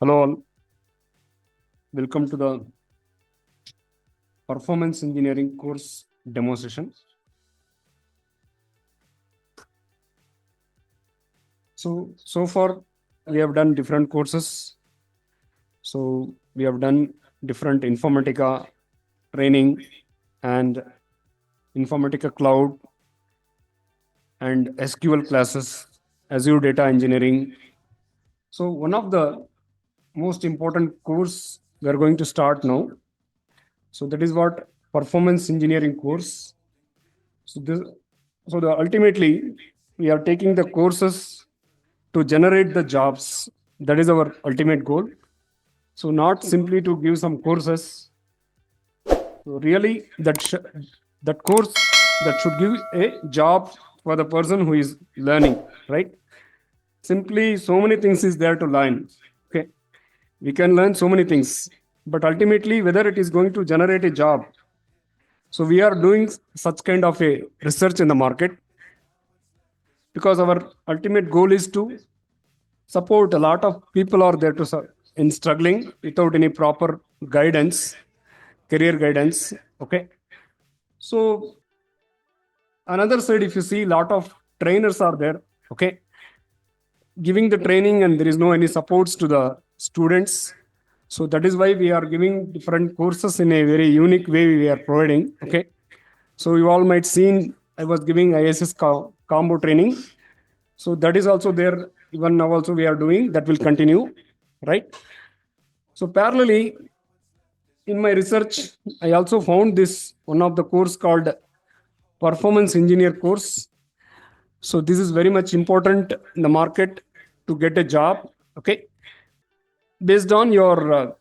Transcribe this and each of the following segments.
Hello all, welcome to the Performance Engineering course demo session. So far we have done different courses. So we have done different Informatica training and Informatica Cloud and SQL classes, Azure Data Engineering. So one of the most important course we are going to start now. So that is what Performance Engineering course. Ultimately we are taking the courses to generate the jobs. That is our ultimate goal. So not simply to give some courses. So really that course that should give a job for the person who is learning, right? Simply so many things is there to learn. Okay. We can learn so many things, but ultimately whether it is going to generate a job. So we are doing such kind of a research in the market because our ultimate goal is to support. A lot of people are there to in struggling without any proper guidance, career guidance. Okay. So another side, if you see, a lot of trainers are there, okay, giving the training, and there is no any supports to the students. So that is why we are giving different courses in a very unique way we are providing. Okay. So you all might seen I was giving ISS combo training. So that is also there. Even now also we are doing that, will continue, right? So parallelly, in my research, I also found this one of the course called Performance Engineer course. So this is very much important in the market to get a job. Okay. Based on your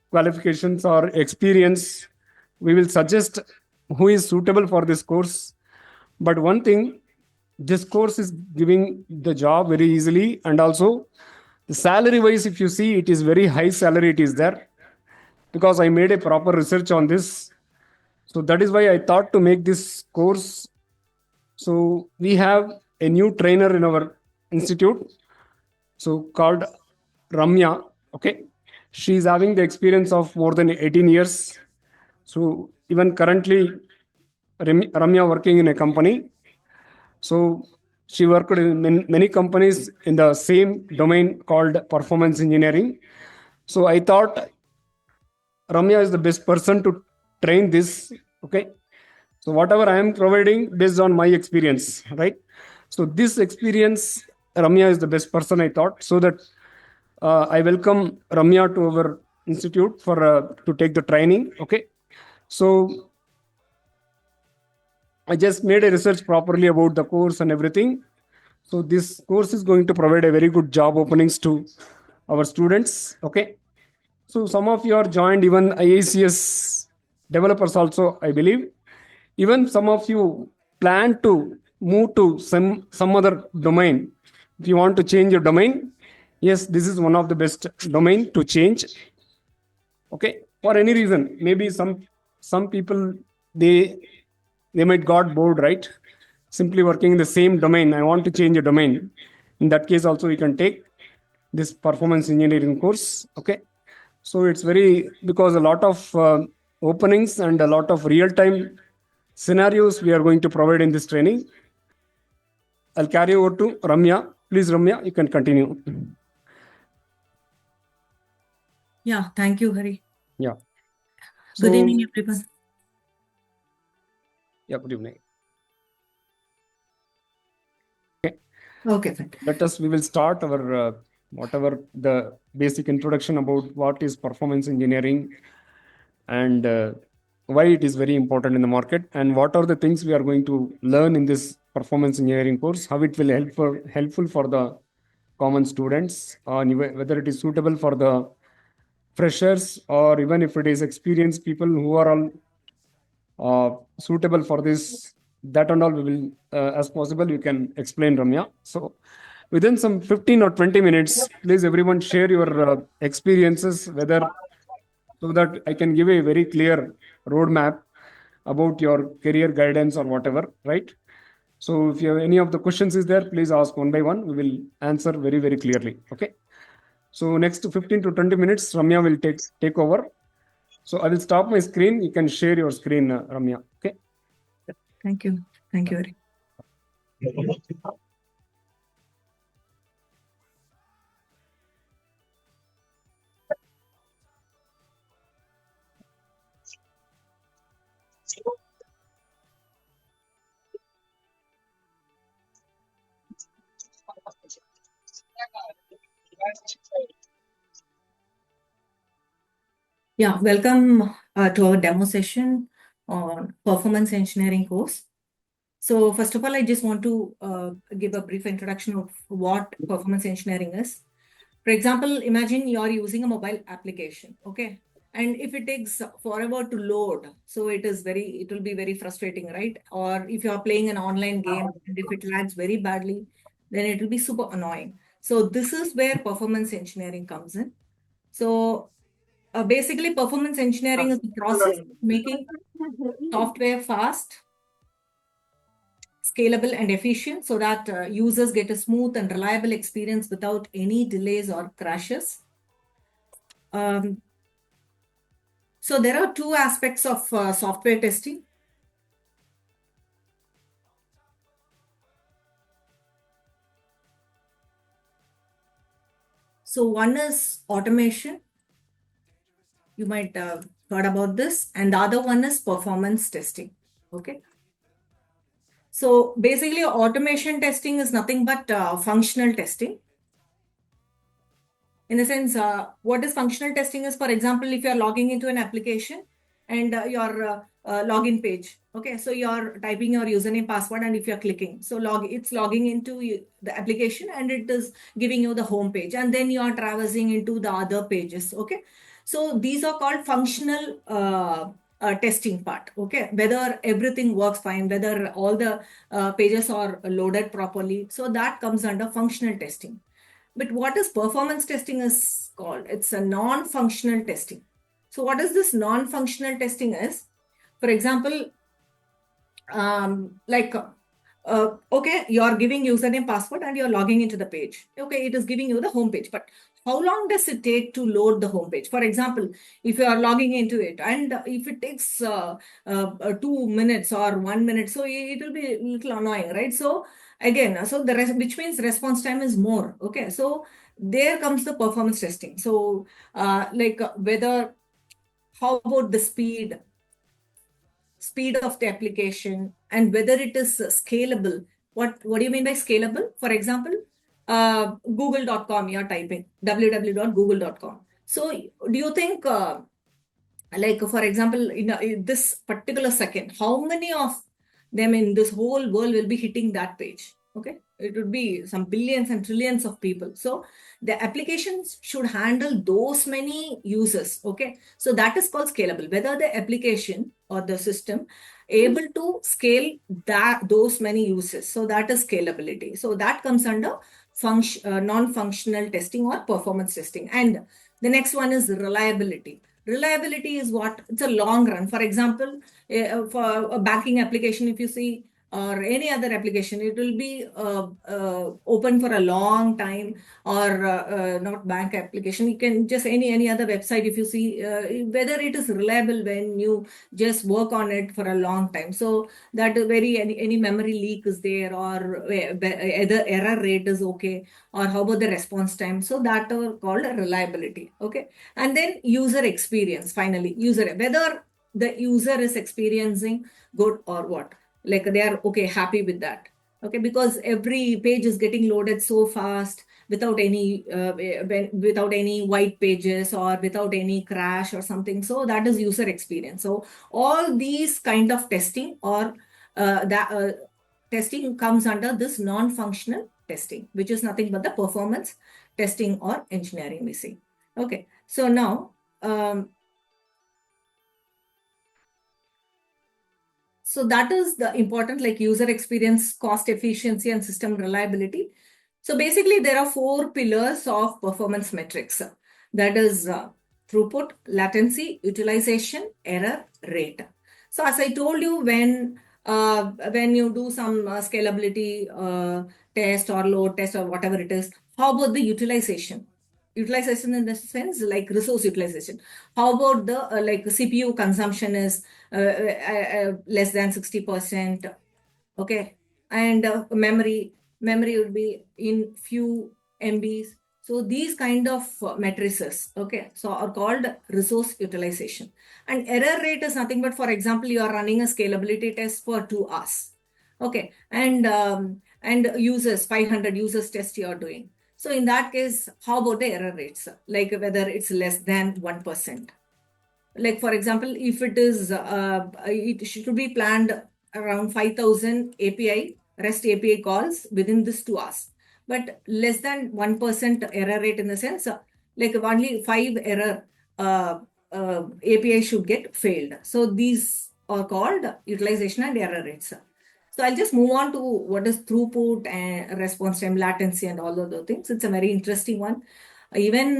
qualifications or experience, we will suggest who is suitable for this course. But one thing, this course is giving the job very easily, and also the salary wise, if you see, it is very high salary it is there, because I made a proper research on this. So that is why I thought to make this course. So we have a new trainer in our institute, so called Ramya. Okay. She is having the experience of more than 18 years. So even currently, Ramya working in a company. So she worked in many companies in the same domain called performance engineering. So I thought Ramya is the best person to train this. Okay. So whatever I am providing based on my experience, right? So this experience, Ramya is the best person, I thought, so that I welcome Ramya to our institute for to take the training. Okay. So I just made a research properly about the course and everything. So this course is going to provide a very good job openings to our students. Okay. So some of you are joined, even IACS developers also, I believe. Even some of you plan to move to some other domain. If you want to change your domain, yes, this is one of the best domain to change. Okay. For any reason, maybe some people they might got bored, right? Simply working in the same domain. I want to change a domain. In that case, also you can take this performance engineering course. Okay. So it's very, because a lot of openings and a lot of real time scenarios we are going to provide in this training. I'll carry over to Ramya. Please, Ramya, you can continue. Yeah, thank you, Hari. Yeah. Good evening, everyone. Yeah, good evening. Okay, fine. We will start our whatever the basic introduction about what is performance engineering and why it is very important in the market, and what are the things we are going to learn in this performance engineering course, how it will helpful for the common students, whether it is suitable for the freshers, or even if it is experienced people who are all suitable for this. That and all we will, as possible, you can explain, Ramya. So within some 15 or 20 minutes, please everyone share your experiences, whether, so that I can give a very clear roadmap about your career guidance or whatever, right? So if you have any of the questions is there, please ask one by one. We will answer very, very clearly. Okay. So next 15 to 20 minutes, Ramya will take over. So I will stop my screen. You can share your screen, Ramya. Okay. Thank you. Thank you, Hari. Yeah, welcome to our demo session on performance engineering course. So first of all, I just want to give a brief introduction of what performance engineering is. For example, imagine you're using a mobile application, okay? And if it takes forever to load, so it will be very frustrating, right? Or if you're playing an online game and if it lags very badly, then it will be super annoying. So this is where performance engineering comes in. So basically, performance engineering is the process of making software fast, scalable, and efficient so that users get a smooth and reliable experience without any delays or crashes. So there are two aspects of software testing. So one is automation. You might have heard about this. And the other one is performance testing. Okay. So basically, automation testing is nothing but functional testing. In the sense, what is functional testing is, for example, if you're logging into an application and your login page, okay, so you're typing your username, password, and if you're clicking, so it's logging into the application and it is giving you the home page, and then you are traversing into the other pages, okay. So these are called functional testing part, okay, whether everything works fine, whether all the pages are loaded properly. So that comes under functional testing. But what is performance testing is called? It's a non-functional testing. So what is this non-functional testing is? For example, okay, you're giving username, password, and you're logging into the page. Okay, it is giving you the home page, but how long does it take to load the home page? For example, if you are logging into it and if it takes 2 minutes or 1 minute, so it will be a little annoying, right? So again, so the rest, which means response time is more. Okay, so there comes the performance testing. So whether, how about the speed of the application, and whether it is scalable. What do you mean by scalable? For example, google.com, you're typing www.google.com. So do you think, like for example, in this particular second, how many of them in this whole world will be hitting that page? Okay, it would be some billions and trillions of people. So the applications should handle those many users. Okay, so that is called scalable. Whether the application or the system able to scale those many users, so that is scalability. So that comes under non-functional testing or performance testing. And the next one is reliability. Reliability is what? It's a long run. For example, for a banking application, if you see, or any other application, it will be open for a long time, or not bank application. You can just any other website, if you see, whether it is reliable when you just work on it for a long time. So that very any memory leak is there, or either error rate is okay, or how about the response time. So that are called reliability. Okay. And then user experience, finally, whether the user is experiencing good or what, like they are okay, happy with that. Okay, because every page is getting loaded so fast without any white pages or without any crash or something. So that is user experience. So all these kind of testing or that testing comes under this non-functional testing, which is nothing but the performance testing or engineering we see. Okay, so now, so that is the important, like user experience, cost efficiency, and system reliability. So basically, there are 4 pillars of performance metrics. That is throughput, latency, utilization, error, rate. So as I told you, when you do some scalability test or load test or whatever it is, how about the utilization? utilization in the sense like resource utilization. How about the like CPU consumption is less than 60%, okay, and memory would be in few MBs. So these kind of matrices, okay, so are called resource utilization. And error rate is nothing but, for example, you are running a scalability test for 2 hours, okay, and users 500 users test you are doing. So in that case, how about the error rates? Like whether it's less than 1%. Like for example, if it is, it should be planned around 5,000 API, REST API calls within this 2 hours. But less than 1% error rate in the sense, like only 5 error API should get failed. So these are called utilization and error rates. So I'll just move on to what is throughput and response time, latency, and all of those things. It's a very interesting one. Even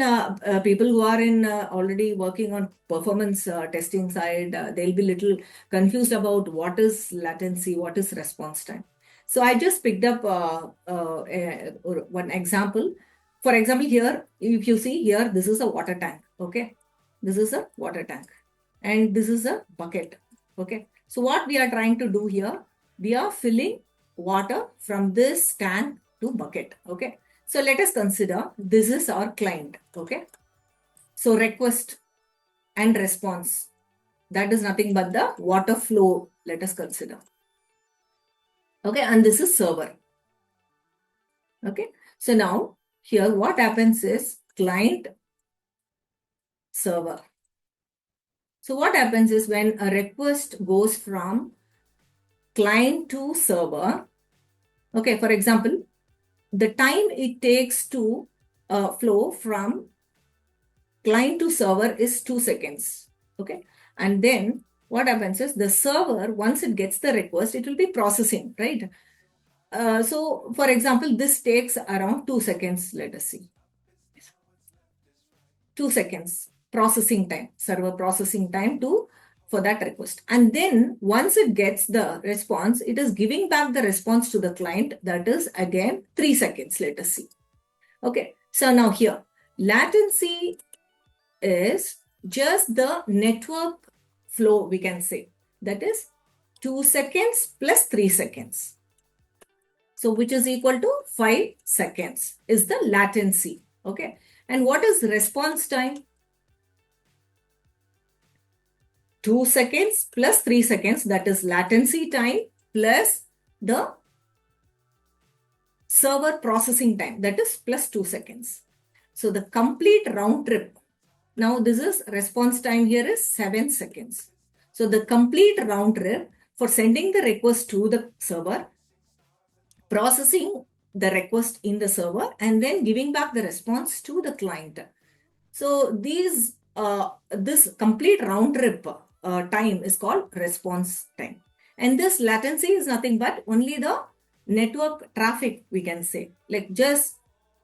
people who are in already working on performance testing side, they'll be little confused about what is latency, what is response time. So I just picked up one example. For example, here, if you see here, this is a water tank. Okay, this is a water tank, and this is a bucket. Okay, so what we are trying to do here, we are filling water from this tank to bucket. Okay. So let us consider this is our client, okay? So request and response, that is nothing but the water flow, let us consider. Okay, and this is server. Okay, so now here what happens is client server. So what happens is when a request goes from client to server, okay, for example, the time it takes to flow from client to server is 2 seconds. Okay. And then what happens is the server, once it gets the request, it will be processing, right? So for example, this takes around 2 seconds. Let us see. 2 seconds processing time, server processing time for that request. And then once it gets the response, it is giving back the response to the client. That is again 3 seconds. Let us see. Okay. So now here, latency is just the network flow, we can say. That is 2 seconds plus 3 seconds. So which is equal to 5 seconds is the latency. Okay. And what is response time? 2 seconds plus 3 seconds, that is latency time plus the server processing time, that is plus 2 seconds. So the complete round trip, now this is response time here is 7 seconds. So the complete round trip for sending the request to the server, processing the request in the server, and then giving back the response to the client. So this complete round trip time is called response time. And this latency is nothing but only the network traffic, we can say, like just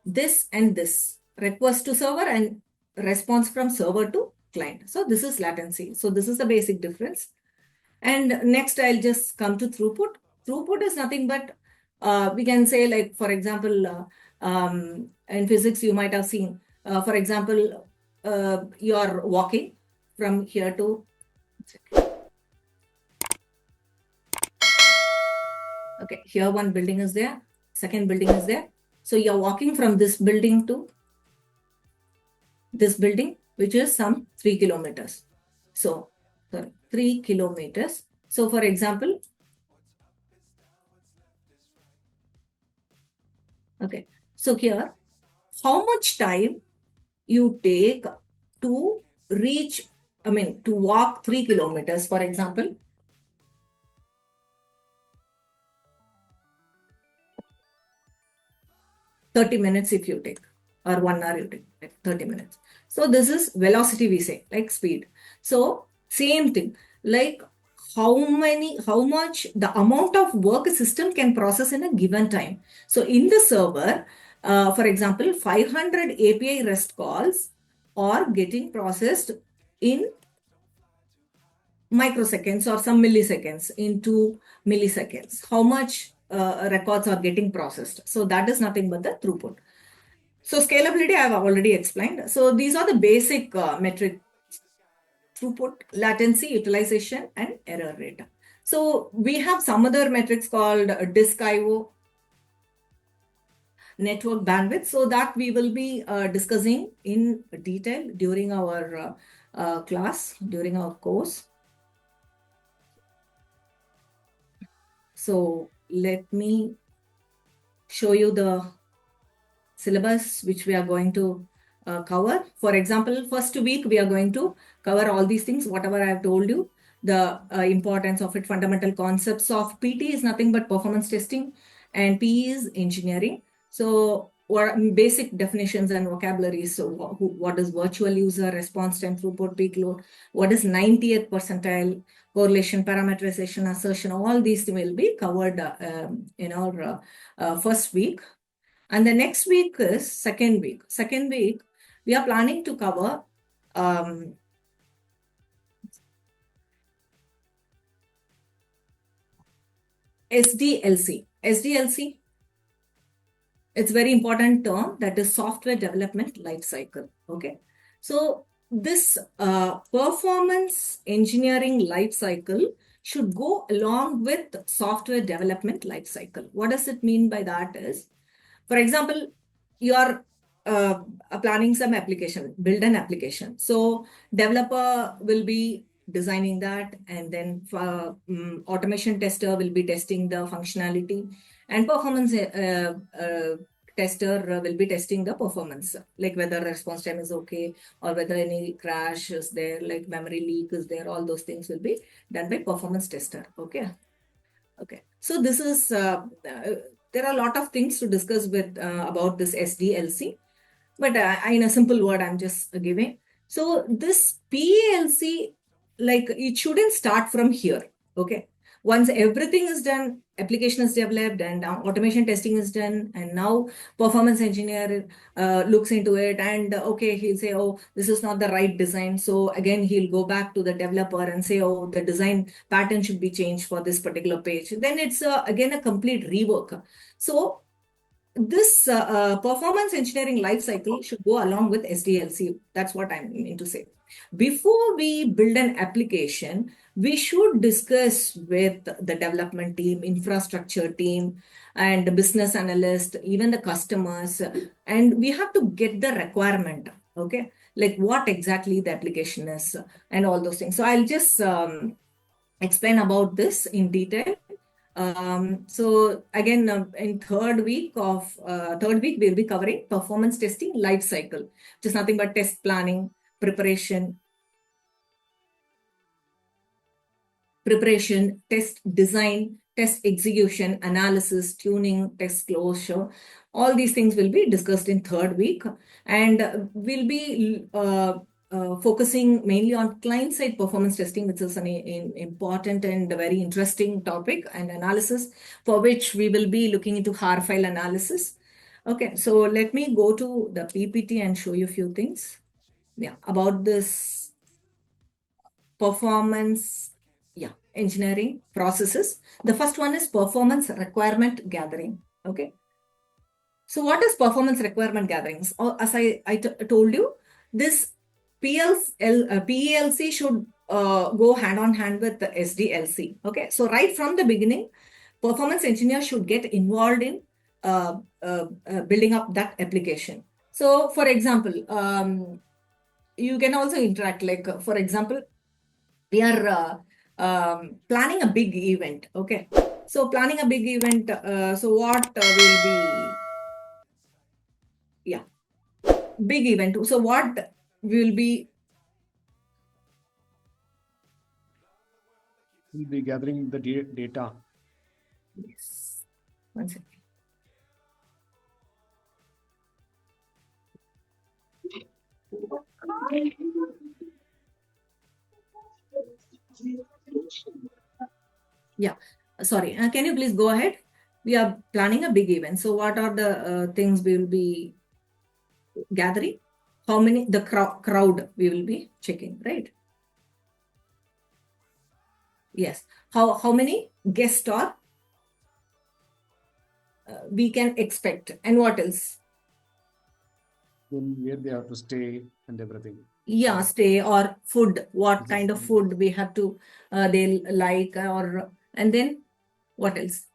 this and this, request to server and response from server to client. So this is latency. So this is the basic difference. And next I'll just come to throughput. Throughput is nothing but we can say, like, for example, in physics, you might have seen, for example, you are walking from here to, okay, here one building is there, second building is there. So you're walking from this building to this building, which is some 3 kilometers. So 3 kilometers. So for example, okay, so here, how much time you take to reach, to walk 3 kilometers, for example. "30 minutes if you take, or 1 hour you take, like 30 minutes. So this is velocity, we say, like speed. So same thing, like how much the amount of work a system can process in a given time. So in the server, for example, 500 API REST calls are getting processed in microseconds or some milliseconds, into milliseconds. How much records are getting processed? So that is nothing but the throughput. So scalability, I have already explained. So these are the basic metrics: throughput, latency, utilization, and error rate. So we have some other metrics called disk IO, network bandwidth. So that we will be discussing in detail during our class, during our course. So let me show you the syllabus which we are going to cover. For example, first week we are going to cover all these things, whatever I have told you, the importance of it, fundamental concepts of PT is nothing but performance testing, and PE is engineering. So basic definitions and vocabularies. So what is virtual user, response time, throughput, peak load, what is 90th percentile, correlation, parameterization, assertion, all these will be covered in our first week. And the next week is second week. Second week, we are planning to cover SDLC. SDLC, it's very important term, that is software development life cycle. Okay. So this performance engineering life cycle should go along with software development life cycle. What does it mean by that is, for example, you are planning some application, build an application. So developer will be designing that, and then automation tester will be testing the functionality, and performance tester will be testing the performance, like whether response time is okay or whether any crash is there, like memory leak is there. All those things will be done by performance tester. Okay. Okay. So this is there are a lot of things to discuss with about this SDLC, but in a simple word, I'm just giving. So this PLC, like it shouldn't start from here. Okay. Once everything is done, application is developed, and automation testing is done, and now performance engineer looks into it, and okay, he'll say, oh, this is not the right design. So again, he'll go back to the developer and say, oh, the design pattern should be changed for this particular page. Then it's again a complete rework. So this performance engineering life cycle should go along with SDLC. That's what I mean to say. Before we build an application, we should discuss with the development team, infrastructure team, and the business analyst, even the customers, and we have to get the requirement. Okay, like what exactly the application is and all those things. So I'll just explain about this in detail. So again, in third week, we'll be covering performance testing life cycle, which is nothing but test planning, preparation, test design, test execution, analysis, tuning, test closure. All these things will be discussed in third week, and we'll be focusing mainly on client-side performance testing, which is an important and very interesting topic and analysis, for which we will be looking into HAR file analysis. Okay, so let me go to the PPT and show you a few things. Yeah, about this performance engineering processes. The first one is performance requirement gathering. Okay. So what is performance requirement gatherings? Or as I told you, this PELC should go hand on hand with the SDLC. Okay. So right from the beginning, performance engineers should get involved in building up that application. So for example, you can also interact, like for example, we are planning a big event. Okay. So planning a big event. So what will be, yeah, big event. So what will be, We'll be gathering the data. yes, one second. Yeah, sorry. Can you please go ahead? We are planning a big event. So what are the things we will be gathering? How many, the crowd we will be checking, right? Yes. How many guests are we can expect, and what else? then where they have to stay and everything. Yeah, stay or food, what This is kind of food. food we have to they'll like, or and then what else?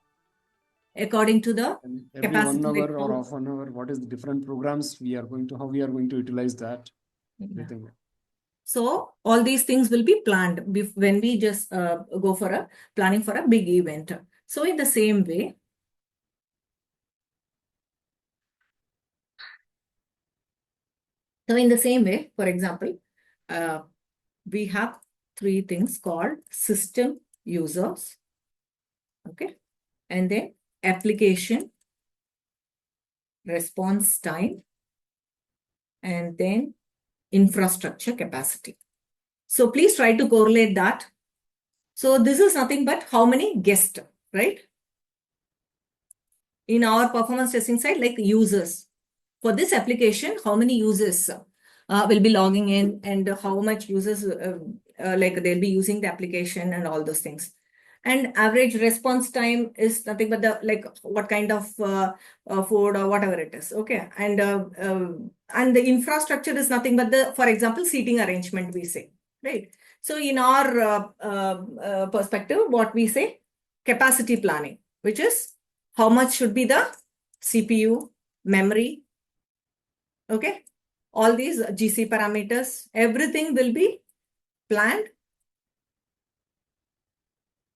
According to the And every 1 capacity, like hour or half an hour, what is the different programs we are going to, how we are going to utilize that, yeah. everything. So all these things will be planned when we just go for a planning for a big event. So in the same way, for example, uh, we have three things called system users, okay, and then application response time, and then infrastructure capacity. So please try to correlate that. So this is nothing but how many guests, right? In our performance testing side, like users. For this application, how many users will be logging in, and how much users like they'll be using the application and all those things. And average response time is nothing but the like what kind of food or whatever it is. Okay, and the infrastructure is nothing but the, for example, seating arrangement we say, right? So in our perspective, what we say, capacity planning, which is how much should be the CPU, memory, okay? All these GC parameters, everything will be planned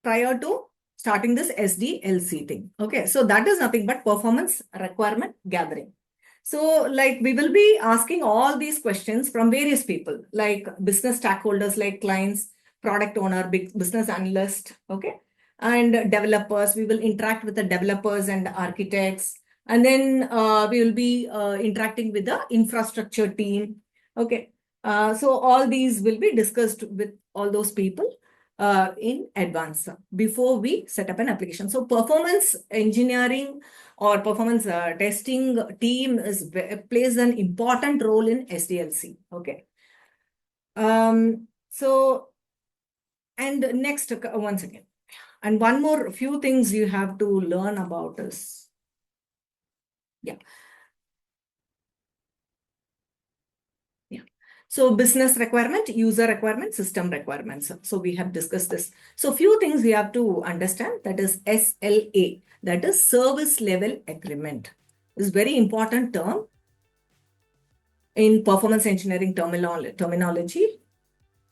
prior to starting this SDLC thing. Okay, so that is nothing but performance requirement gathering. So like we will be asking all these questions from various people, like business stakeholders, like clients, product owner, big business analyst, okay? And developers, we will interact with the developers and architects. And then we will be interacting with the infrastructure team, okay? So all these will be discussed with all those people in advance before we set up an application. So performance engineering or performance testing team plays an important role in SDLC. Okay. So, and next, once again, and one more few things you have to learn about is, yeah. So business requirement, user requirement, system requirements. So we have discussed this. So few things we have to understand, that is SLA, that is service level agreement. This is very important term in performance engineering terminology.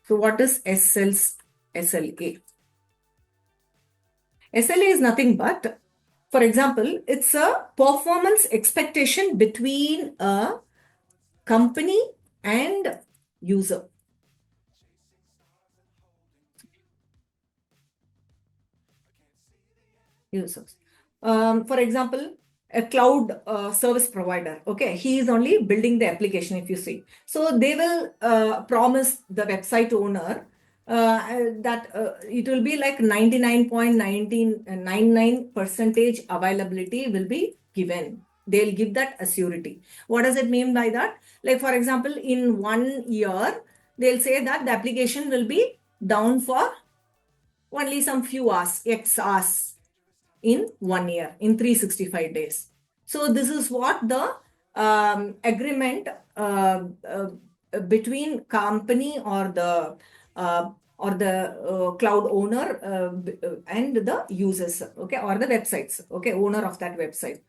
So what is SLA? SLA is nothing but, for example, it's a performance expectation between a company and user. Users. For example, a cloud service provider, okay, he is only building the application, if you see. So they will promise the website owner that it will be like 99.99% availability will be given. They'll give that a surety. What does it mean by that? Like, for example, in 1 year, they'll say that the application will be down for only some few hours, X hours in 1 year, in 365 days. So this is what the agreement between company or the cloud owner and the users, okay, or the websites, okay, owner of that website.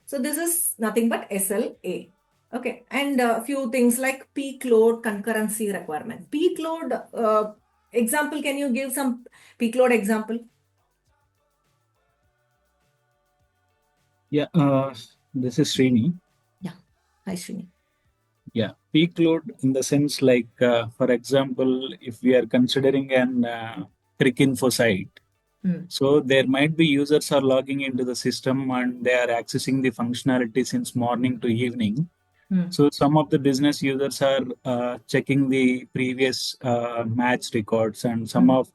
So this is nothing but SLA. Okay, and a few things like peak load concurrency requirement. Peak load example, can you give some peak load example? Yeah, this is Srini. Yeah, hi Srini. Yeah, peak load in the sense like, for example, if we are considering an crick info site, so there might be users are logging into the system and they are accessing the functionality since morning to evening. So some of the business users are checking the previous match records, and some of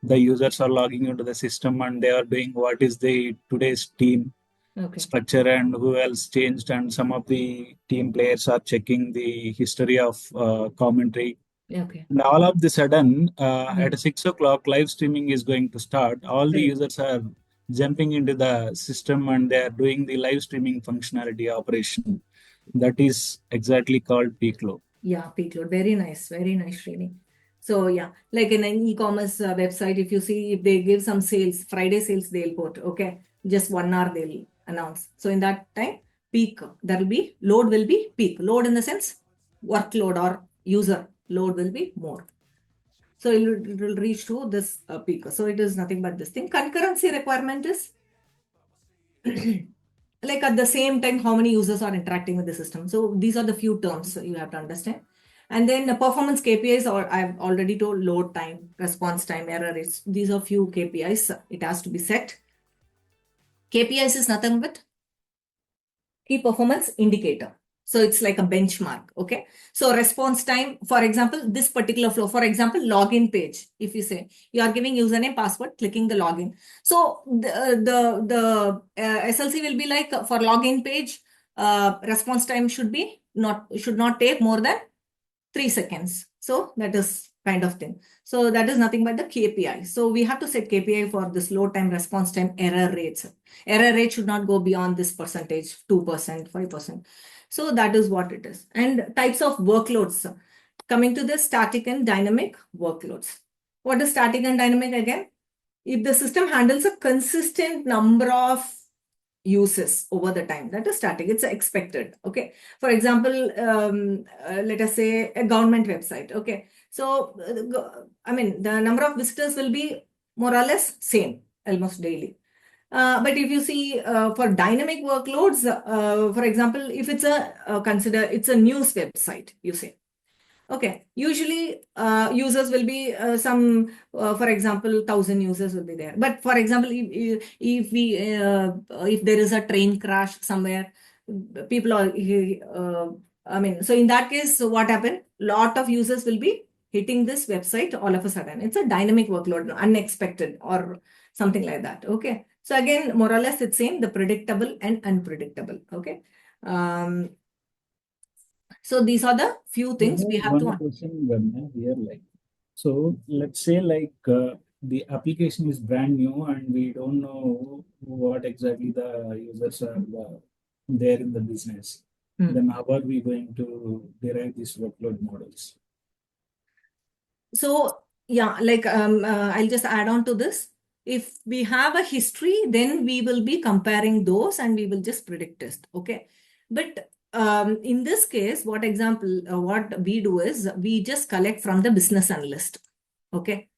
the users are logging into the system and they are doing what is the today's team Okay. structure and who else changed, and some of the team players are checking the history of commentary. Okay. And all of the sudden, at 6 o'clock, live streaming is going to start. All the users are jumping into the system and they are doing the live streaming functionality operation. That is exactly called peak load. Yeah, peak load. Very nice, Srini. So yeah, like in an e-commerce website, if you see if they give some sales, Friday sales they'll put, okay, just 1 hour they'll announce. So in that time, peak, there will be load will be peak. Load in the sense workload or user load will be more. So it will reach to this peak. So it is nothing but this thing. Concurrency requirement is like at the same time, how many users are interacting with the system. So these are the few terms you have to understand. And then the performance KPIs, or I've already told load time, response time, error rates. These are few KPIs. It has to be set. KPIs is nothing but key performance indicator. So it's like a benchmark. Okay. So response time, for example, this particular flow, for example, login page. If you say you are giving username, password, clicking the login. So the SLC will be like for login page, response time should not take more than 3 seconds. So that is kind of thing. So that is nothing but the KPI. So we have to set KPI for this load time, response time, error rates. Error rate should not go beyond this percentage, 2%, 5%. So that is what it is. And types of workloads. Coming to the static and dynamic workloads. What is static and dynamic again? If the system handles a consistent number of uses over the time, that is static, it's expected. Okay, for example, let us say a government website. Okay, so the number of visitors will be more or less same almost daily. But if you see for dynamic workloads, for example, if it's consider it's a news website, you say. Okay, usually users will be for example, 1,000 users will be there. But for example, if there is a train crash somewhere, people are, so in that case, so what happened? Lot of users will be hitting this website all of a sudden. It's a dynamic workload, unexpected or something like that. Okay. So again, more or less, it's same, the predictable and unpredictable. Okay. So these are the few things we have One to. question, Ramya, here, like, so let's say like the application is brand new and we don't know what exactly the users are there in the business. Then how are we going to derive these workload models? So yeah, like I'll just add on to this. If we have a history, then we will be comparing those and we will just predict test. Okay. But in this case, what we do is we just collect from the business analyst. Okay.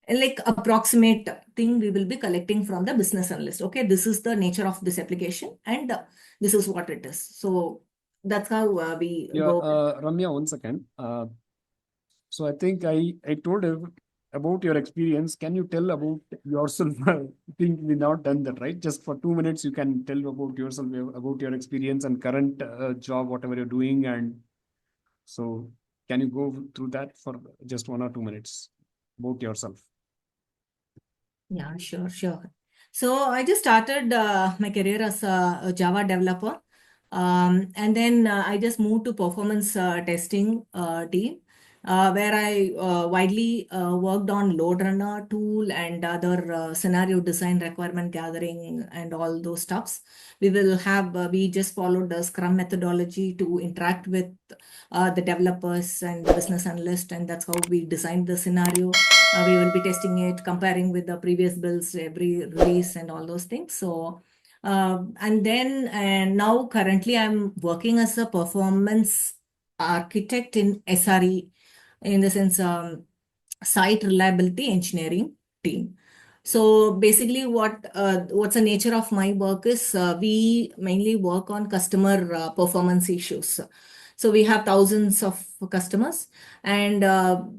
And like approximate thing we will be collecting from the business analyst. Okay. This is the nature of this application and this is what it is. So that's how we go. Ramya, 1 second. So I think I told you about your experience. Can you tell about yourself? I think we not done that, right? Just for 2 minutes, you can tell about yourself, about your experience and current job, whatever you're doing. And so can you go through that for just 1 or 2 minutes about yourself? Yeah, sure. So I just started my career as a Java developer. And then I just moved to performance testing team, where I widely worked on load runner tool and other scenario design, requirement gathering, and all those stuffs. We just followed the Scrum methodology to interact with the developers and the business analyst, and that's how we designed the scenario. We will be testing it, comparing with the previous builds, every release, and all those things. So, and now currently I'm working as a performance architect in SRE, in the sense site reliability engineering team. So basically, what's the nature of my work is we mainly work on customer performance issues. So we have thousands of customers, and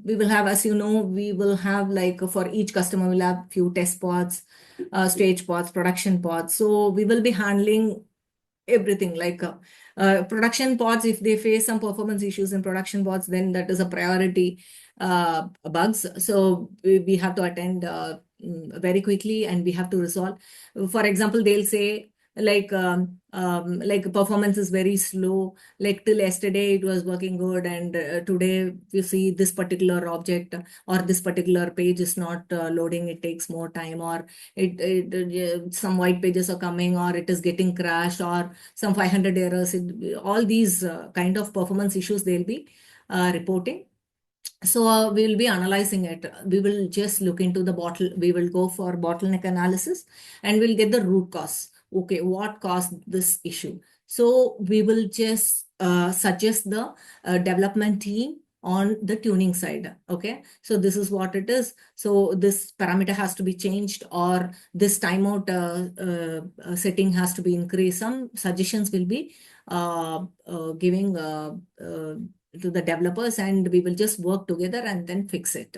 we will have, as you know, we will have like for each customer, we'll have few test pods, stage pods, production pods. So we will be handling everything like production pods. If they face some performance issues in production pods, then that is a priority bugs. So we have to attend very quickly and we have to resolve. For example, they'll say like performance is very slow. Like till yesterday it was working good, and today you see this particular object or this particular page is not loading. It takes more time, or some white pages are coming, or it is getting crashed, or some 500 errors. All these kind of performance issues they'll be reporting. So we'll be analyzing it. We will just look into we will go for bottleneck analysis, and we'll get the root cause. Okay, what caused this issue? So we will just suggest the development team on the tuning side. Okay, so this is what it is. So this parameter has to be changed, or this timeout setting has to be increased. Some suggestions will be giving to the developers, and we will just work together and then fix it.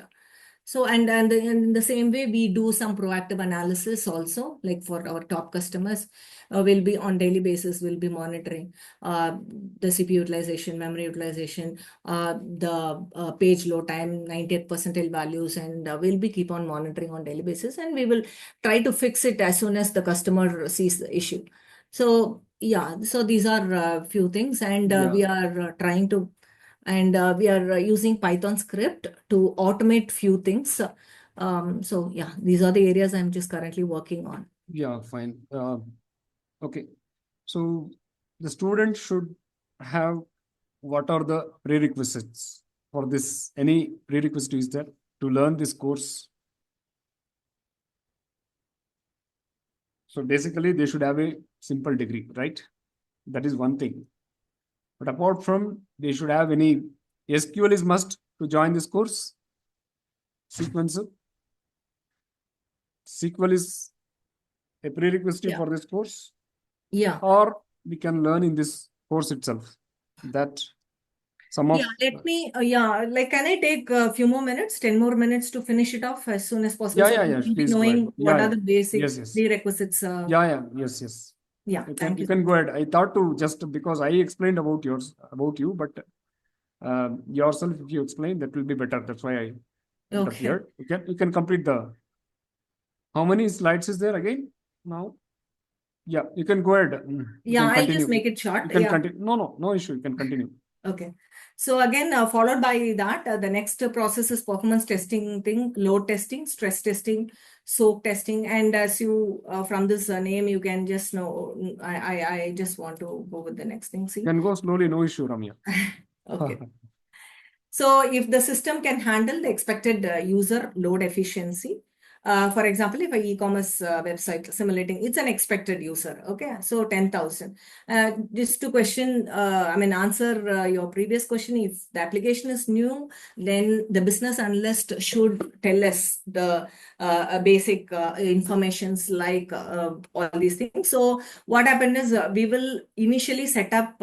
So, and in the same way, we do some proactive analysis also, like for our top customers. We'll be on daily basis, we'll be monitoring the CPU utilization, memory utilization, the page load time, 90th percentile values, and we'll be keep on monitoring on daily basis, and we will try to fix it as soon as the customer sees the issue. So yeah, so these are a few things, and we are trying to, and we are using Python script to automate few things. So yeah, these are the areas I'm just currently working on. Yeah, fine. Okay. So the student should have, what are the prerequisites for this? Any prerequisite is there to learn this course? So basically they should have a simple degree, right? That is one thing. But apart from, they should have any SQL is must to join this course. Sequencer. SQL is a prerequisite for this course. Yeah. Or we can learn in this course itself. That some of. Let me, like, can I take a few more minutes, 10 more minutes to finish it off as soon as possible? Yeah. Please knowing what are yeah. the basic Yes. prerequisites. Yes. Yeah, you can go ahead. I thought to just because I explained about you, but yourself, if you explain, that will be better. That's why I interfered. You can complete the. How many slides is there again now? Yeah, you can go ahead. I'll just make it short. You can continue. No issue. You can continue. Okay. So again, followed by that, the next process is performance testing thing, load testing, stress testing, soak testing. And as you, from this name, you can just know, I just want to go with the next thing. See? You can go slowly, no issue, Ramya. Okay. So if the system can handle the expected user load efficiency, for example, if an e-commerce website simulating, it's an expected user. Okay, so 10,000. Just to answer your previous question, if the application is new, then the business analyst should tell us the basic informations like all these things. So what happened is we will initially set up,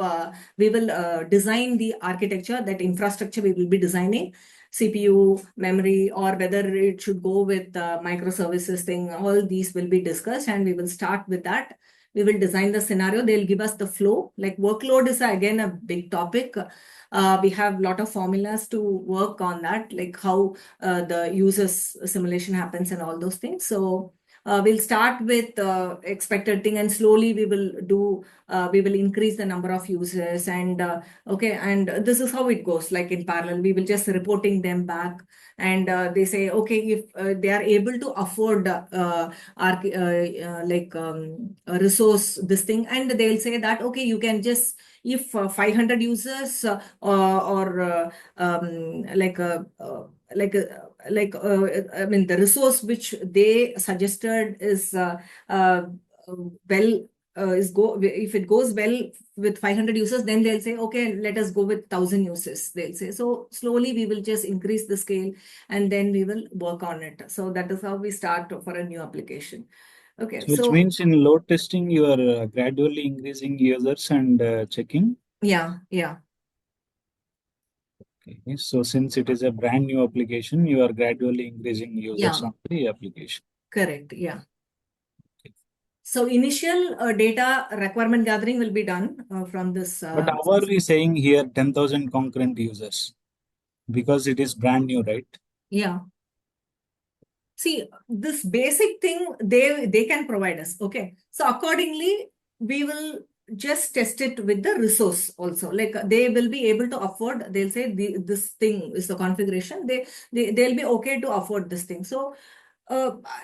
we will design the architecture, that infrastructure we will be designing. CPU, memory, or whether it should go with microservices thing, all these will be discussed, and we will start with that. We will design the scenario. They'll give us the flow. Like workload is again a big topic. We have a lot of formulas to work on that, like how the user's simulation happens and all those things. So we'll start with expected thing, and slowly we will do, we will increase the number of users, and and this is how it goes. Like in parallel, we will just reporting them back, and they say, okay, if they are able to afford a resource, this thing, and they'll say that, okay, you can just, if 500 users the resource which they suggested is if it goes well with 500 users, then they'll say, okay, let us go with 1,000 users, they'll say. So slowly we will just increase the scale, and then we will work on it. So that is how we start for a new application. Okay. So which means in load testing, you are gradually increasing users and checking? Yeah. Okay. So since it is a brand new application, you are gradually increasing users on the application. Correct. Yeah. Okay. So initial data requirement gathering will be done from this. But how are we saying here 10,000 concurrent users? Because it is brand new, right? Yeah. See, this basic thing they can provide us. Okay. So accordingly, we will just test it with the resource also. Like they will be able to afford, they'll say this thing is the configuration. They'll be okay to afford this thing. So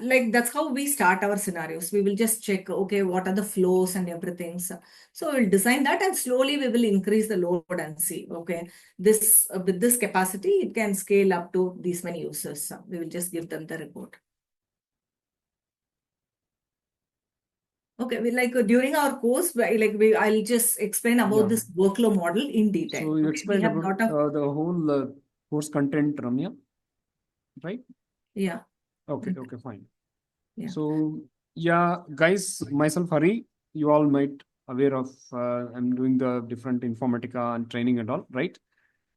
like that's how we start our scenarios. We will just check, okay, what are the flows and everything. So we'll design that and slowly we will increase the load and see, okay, this with this capacity, it can scale up to these many users. We will just give them the report. Okay, we like during our course, I'll just explain about this workflow model in detail. So you Okay, we explained have about lot of the whole course content, Ramya, right? yeah. Okay, okay, fine. Yeah. So yeah, guys, myself Hari, you all might aware of I'm doing the different Informatica and training and all, right?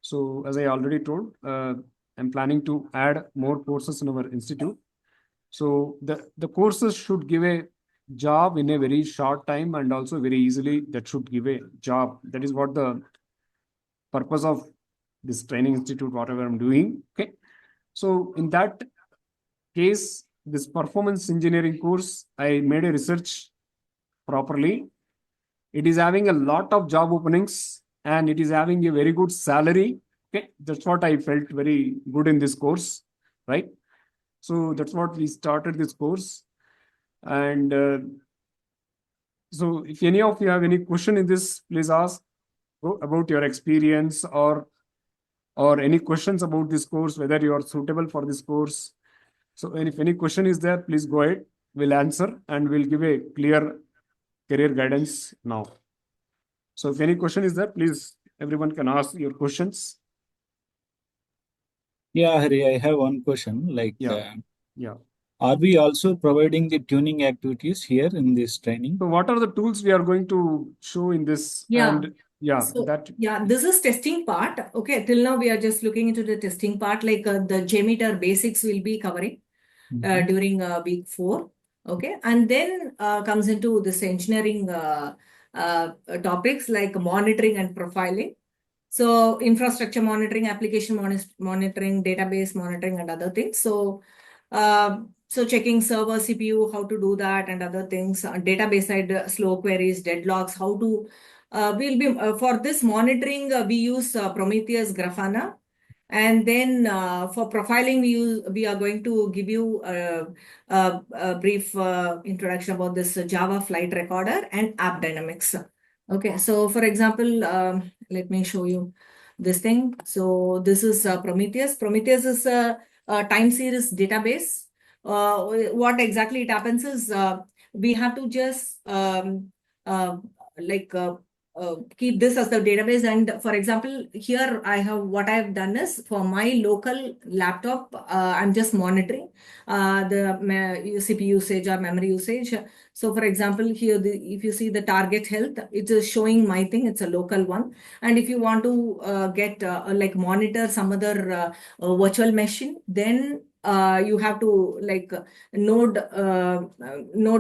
So as I already told, I'm planning to add more courses in our institute. So the courses should give a job in a very short time and also very easily that should give a job. That is what the purpose of this training institute, whatever I'm doing. Okay. So in that case, this performance engineering course, I made a research properly. It is having a lot of job openings and it is having a very good salary. Okay. That's what I felt very good in this course, right? So that's what we started this course. And so if any of you have any question in this, please ask about your experience or any questions about this course, whether you are suitable for this course. So and if any question is there, please go ahead. We'll answer and we'll give a clear career guidance now. So if any question is there, please everyone can ask your questions. Yeah, Hari, I have one question. Yeah. Are we also providing the tuning activities here in this training? So what are the tools we are going to show in this? Yeah. And yeah, So, this is testing part. Okay, till now we are just looking into the testing part. Like the JMeter basics will be covering during week 4. Okay, and then comes into this engineering topics like monitoring and profiling. So infrastructure monitoring, application monitoring, database monitoring, and other things. So checking server CPU, how to do that, and other things. Database side, slow queries, deadlocks, how to. We'll be for this monitoring. We use Prometheus Grafana, and then for profiling, we are going to give you a brief introduction about this Java flight recorder and app dynamics. Okay, so for example, let me show you this thing. So this is Prometheus. Prometheus is a time series database. What exactly it happens is we have to just uh, like keep this as the database. And for example, here I have what I've done is for my local laptop, I'm just monitoring the CPU usage or memory usage. So for example, here, if you see the target health, it is showing my thing. It's a local one. And if you want to get like monitor some other virtual machine, then you have to like node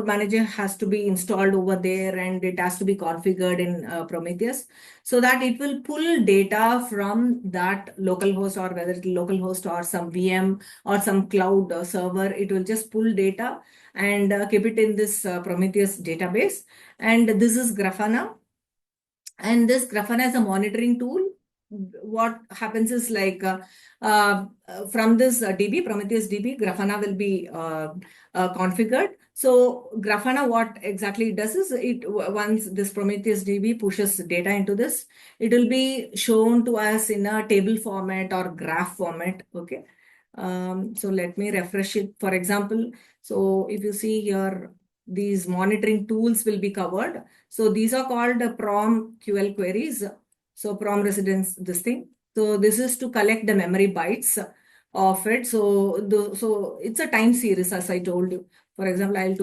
manager has to be installed over there and it has to be configured in Prometheus so that it will pull data from that local host, or whether it's local host or some VM or some cloud server. It will just pull data and keep it in this Prometheus database. And this is Grafana. And this Grafana is a monitoring tool. What happens is like from this DB, Prometheus DB, Grafana will be configured. So Grafana, what exactly it does is once this Prometheus DB pushes data into this, it will be shown to us in a table format or graph format. Okay. So let me refresh it. For example, so if you see here, these monitoring tools will be covered. So these are called PROM QL queries. So PROM residence, this thing. So this is to collect the memory bytes of it. So it's a time series, as I told you. For example, I'll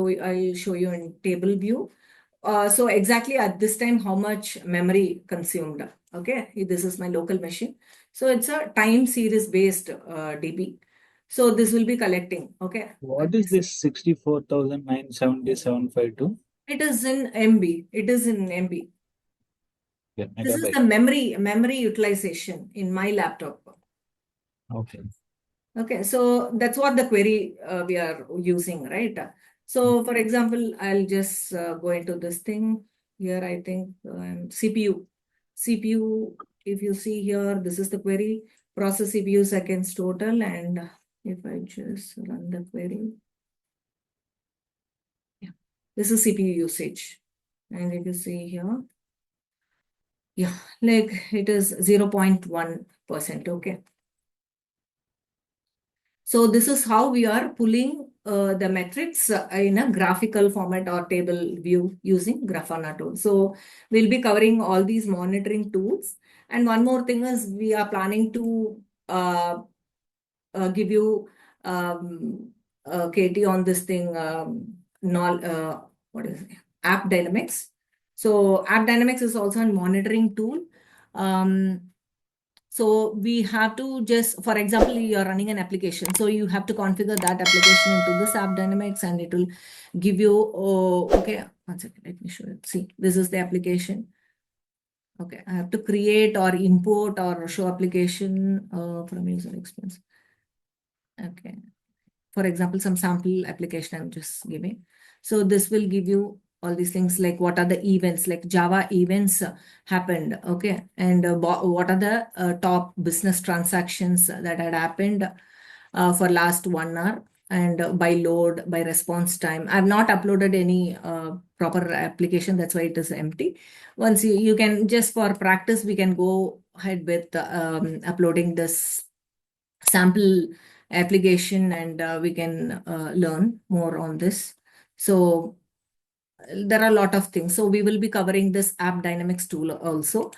show you in table view. So exactly at this time, how much memory consumed. Okay, this is my local machine. So it's a time series based DB. So this will be collecting. Okay. What is this 64,977.52? It is in MB. It is in MB. Yeah, This is megabyte. the memory utilization in my laptop. Okay. Okay, so that's what the query we are using, right? So for example, I'll just go into this thing. here I think CPU. CPU, if you see here, this is the query, process CPU seconds total, and if I just run the query, yeah, this is CPU usage. And if you see here, yeah, like it is 0.1%, okay. So this is how we are pulling the metrics in a graphical format or table view using Grafana tool. So we'll be covering all these monitoring tools. And one more thing is we are planning to give you Katie on this thing, what is it? App Dynamics. So App Dynamics is also a monitoring tool. So we have to just, for example, you're running an application. So you have to configure that application into this App Dynamics and it will give you, okay, one second, let me show you. See, this is the application. Okay, I have to create or import or show application from user experience. Okay. For example, some sample application I'm just giving. So this will give you all these things like what are the events, like Java events happened, okay? And what are the top business transactions that had happened for last 1 hour, and by load, by response time. I've not uploaded any proper application, that's why it is empty. Once you can, just for practice, we can go ahead with uploading this sample application, and we can learn more on this. So there are a lot of things. So we will be covering this App Dynamics tool also.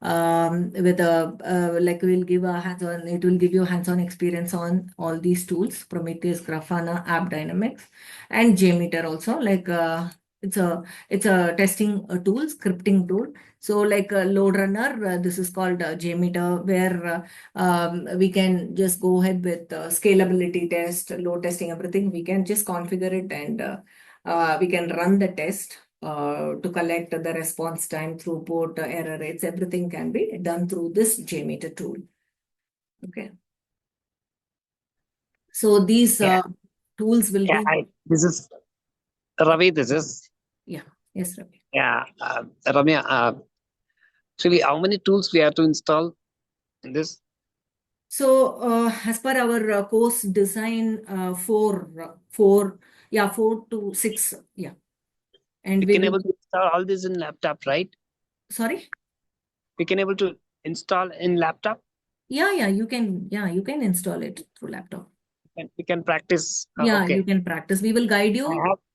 With a like we'll give a hands-on, it will give you hands-on experience on all these tools: Prometheus, Grafana, App Dynamics, and JMeter also. Like it's a testing tool, scripting tool. So like a load runner, this is called JMeter, where we can just go ahead with scalability test, load testing, everything. We can just configure it, and we can run the test to collect the response time, throughput, error rates, everything can be done through this JMeter tool. Okay. So these tools will be. This is Ravi. This is. Yeah. Yes, Ravi. Yeah. Ramya, actually, how many tools we have to install in this? So as per our course design, four to six. Yeah. And We can able to install all this in laptop, right? Sorry? We can able to install in laptop? Yeah, you can install it through laptop. And we can practice. Yeah, Okay. you can practice. We will guide you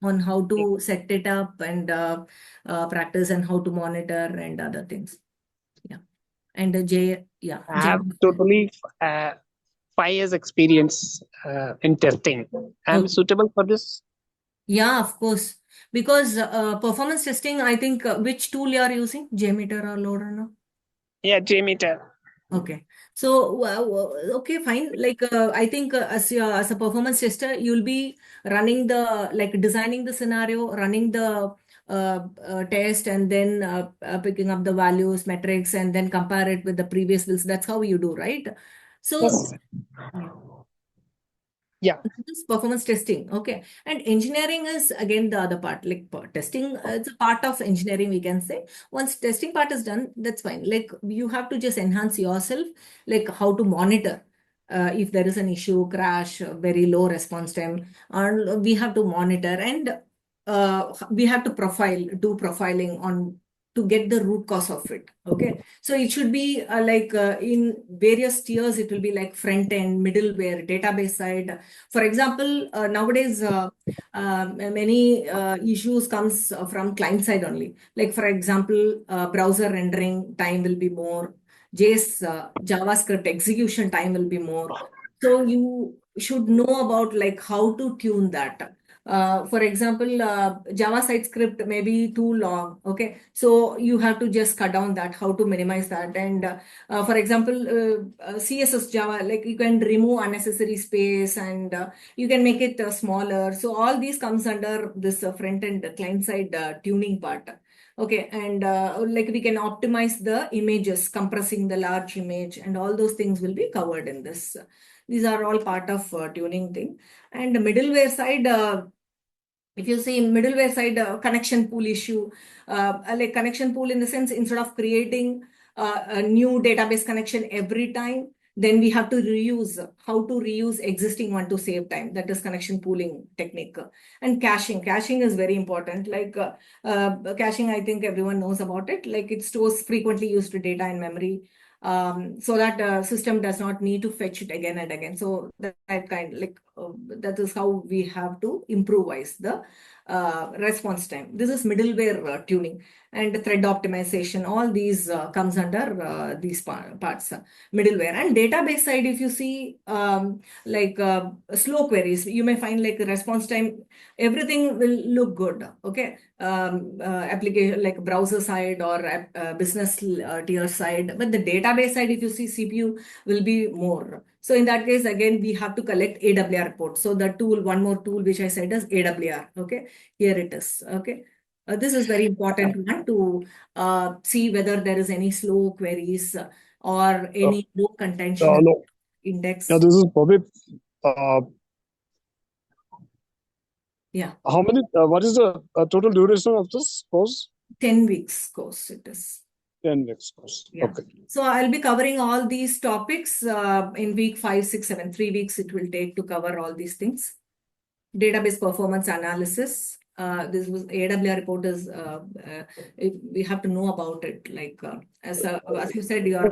on how to set it up and practice, and how to monitor and other things. Yeah. And I have totally 5 years experience in testing. I'm suitable for this? Yeah, of course. Because performance testing, I think, which tool you are using? JMeter or Loader? Yeah, JMeter. Okay. So, okay, fine. Like, I think as a performance tester, you'll be running designing the scenario, running the test, and then picking up the values, metrics, and then compare it with the previous builds. That's how you do, right? So, yes. Yeah. This is performance testing. Okay. And engineering is again the other part. Like testing, it's a part of engineering, we can say. Once testing part is done, that's fine. Like you have to just enhance yourself, like how to monitor. If there is an issue, crash, very low response time, and we have to monitor, and we have to do profiling on to get the root cause of it. Okay. So it should be in various tiers, it will be like front end, middleware, database side. For example, nowadays, many issues comes from client side only. Like for example, browser rendering time will be more. JavaScript execution time will be more. So you should know about like how to tune that. For example, Java side script may be too long. Okay, so you have to just cut down that, how to minimize that. And for example, CSS Java, like you can remove unnecessary space, and you can make it smaller. So all these comes under this front end client side tuning part. Okay, and like we can optimize the images, compressing the large image, and all those things will be covered in this. These are all part of tuning thing. And the middleware side, If you see middleware side, connection pool issue, like connection pool in the sense, instead of creating a new database connection every time, then we have to how to reuse existing one to save time. That is connection pooling technique. And caching. Caching is very important. Like caching, I think everyone knows about it. Like it stores frequently used data in memory, so that system does not need to fetch it again and again. So that that is how we have to improvise the response time. This is middleware tuning and thread optimization. All these comes under these parts. Middleware and database side, if you see slow queries, you may find like response time, everything will look good. Okay. Application like browser side or business tier side, but the database side, if you see, CPU will be more. So in that case, again, we have to collect AWR reports. So the tool, one more tool which I said is AWR. Okay, here it is. Okay. This is very important one to see whether there is any slow queries or any low contention No. index. Yeah, this is Bobby. Yeah. How many? What is the total duration of this course? 10 weeks course it is. 10 weeks course. Yeah. Okay. So I'll be covering all these topics in week 5, 6, 7. 3 weeks it will take to cover all these things. Database performance analysis. This was AWR report is we have to know about it. Like as you said, you are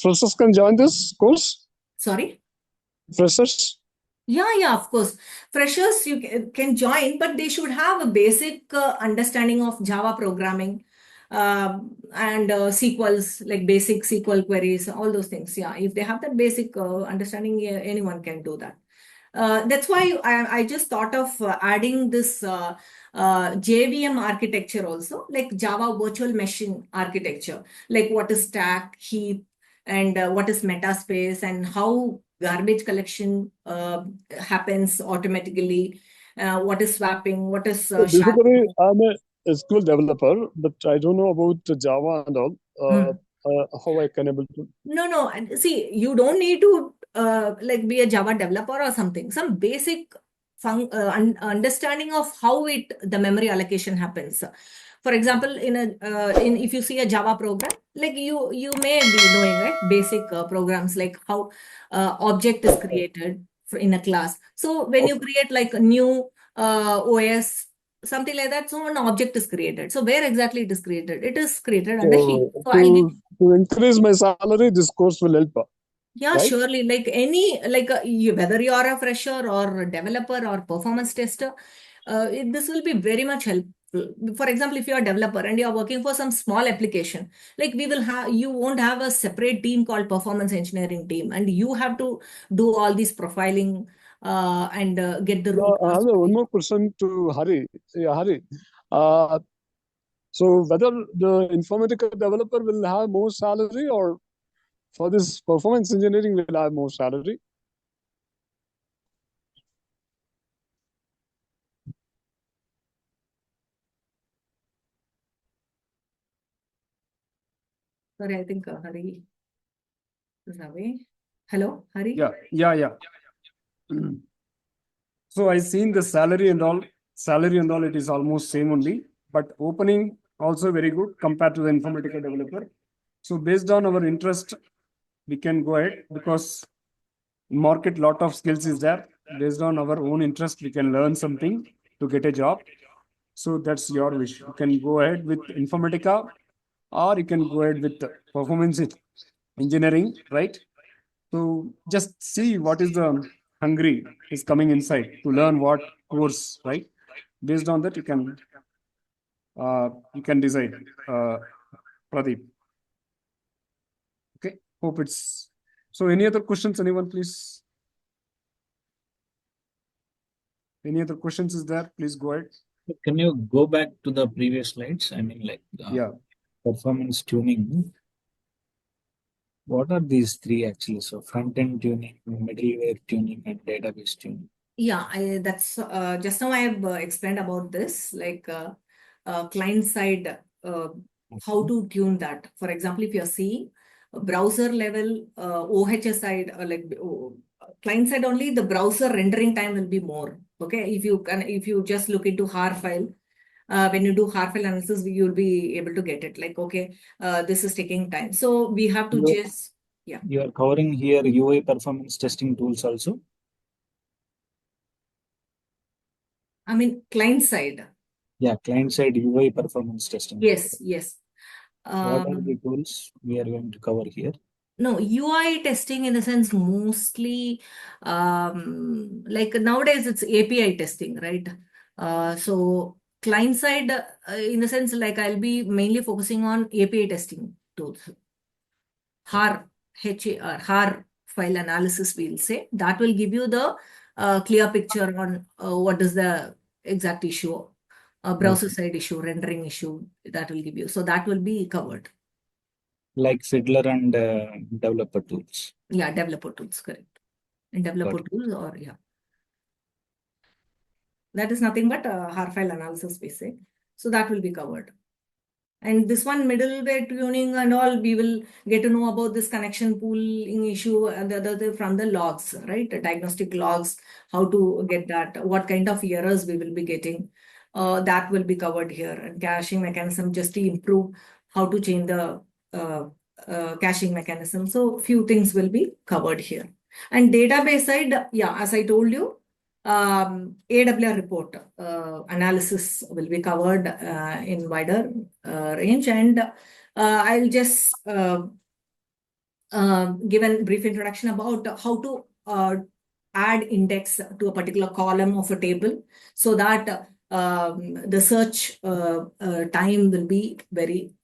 Freshers can join this course. Sorry. Freshers. Yeah, of course. Freshers can join, but they should have a basic understanding of Java programming and SQLs, like basic SQL queries, all those things. Yeah, if they have that basic understanding, yeah, anyone can do that. That's why I just thought of adding this JVM architecture also, like Java virtual machine architecture, like what is stack, heap, and what is metaspace, and how garbage collection happens automatically, what is swapping, what is Basically, I'm a SQL developer, but I don't know about Java and all. How I can able to? No. See, you don't need to like be a Java developer or something. Some basic understanding of how the memory allocation happens. For example, if you see a Java program, like you may be knowing, right, basic programs like how object is created in a class. So when you create like a new OS, something like that, so an object is created. So where exactly it is created? It is created under heap. So to increase my salary, this course will help. Yeah, right? surely. Like whether you are a fresher or a developer or performance tester, this will be very much helpful. For example, if you are a developer and you are working for some small application, like you won't have a separate team called performance engineering team, and you have to do all this profiling and get the root I have cause. one more question to Hari. Yeah, Hari. So whether the Informatica developer will have more salary, or for this performance engineering will have more salary? Sorry, I think Hari is away. Hello, Hari? Yeah. So I seen the salary and all, it is almost same only, but opening also very good compared to the Informatica developer. So based on our interest, we can go ahead, because market lot of skills is there. Based on our own interest, we can learn something to get a job. So that's your wish. You can go ahead with Informatica, or you can go ahead with performance engineering, right? So just see what is the hungry is coming inside to learn what course, right? Based on that, you can decide, Pradeep. Okay, hope it's so. Any other questions, anyone, please? Any other questions is there? Please go ahead. Can you go back to the previous slides? I mean, like performance tuning. What are these three actually? So front-end tuning, middleware tuning, and database tuning. Yeah, that's just now I have explained about this, like client side, how to tune that. For example, if you're seeing browser level, OHS side, client side only, the browser rendering time will be more. Okay, if you just look into HAR file, when you do HAR file analysis, you'll be able to get it. Like, okay, this is taking time. So we have to just, yeah. You are covering here UI performance testing tools also. I mean, client side. Yeah, client side UI performance testing. Yes, yes. What are the tools we are going to cover here? No, UI testing in the sense mostly like nowadays it's API testing, right? So client side in the sense like I'll be mainly focusing on API testing tools. HAR, HAR file analysis, we'll say. That will give you the clear picture on what is the exact issue, browser side issue, rendering issue, that will give you. So that will be covered. Like Fiddler and developer tools. Yeah, developer tools, correct. And developer tools or yeah. That is nothing but HAR file analysis basic. So that will be covered. And this one, middleware tuning and all, we will get to know about this connection pooling issue and the other from the logs, right? The diagnostic logs, how to get that, what kind of errors we will be getting. That will be covered here. And caching mechanism, just to improve how to change the caching mechanism. So few things will be covered here. And database side, yeah, as I told you, AWR report analysis will be covered in wider range, and I'll just give a brief introduction about how to add index to a particular column of a table so that the search time will be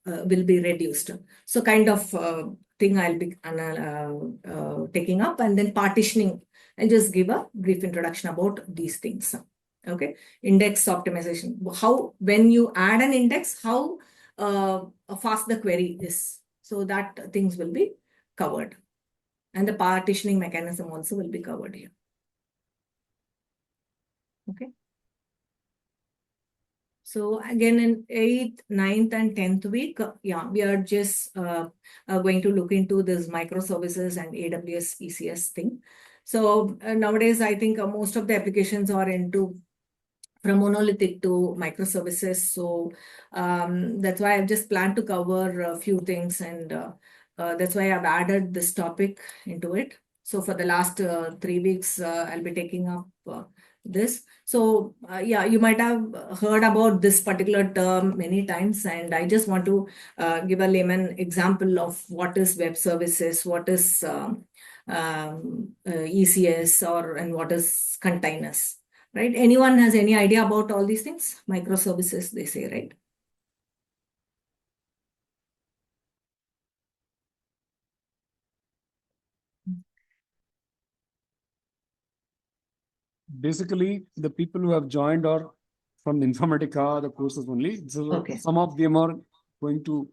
reduced. So kind of thing I'll be taking up, and then partitioning. I'll just give a brief introduction about these things. Okay, index optimization. How, when you add an index, how fast the query is. So that things will be covered. And the partitioning mechanism also will be covered here. Okay. So again, in 8th, 9th, and 10th week, yeah, we are just going to look into this microservices and AWS ECS thing. So nowadays, I think most of the applications are into from monolithic to microservices. So that's why I've just planned to cover a few things, and that's why I've added this topic into it. So for the last 3 weeks, I'll be taking up this. So yeah, you might have heard about this particular term many times, and I just want to give a layman example of what is web services, what is ECS, and what is containers. Right? Anyone has any idea about all these things? Microservices, they say, right? Basically, the people who have joined are from Informatica, the courses only. So Okay. some of them are going to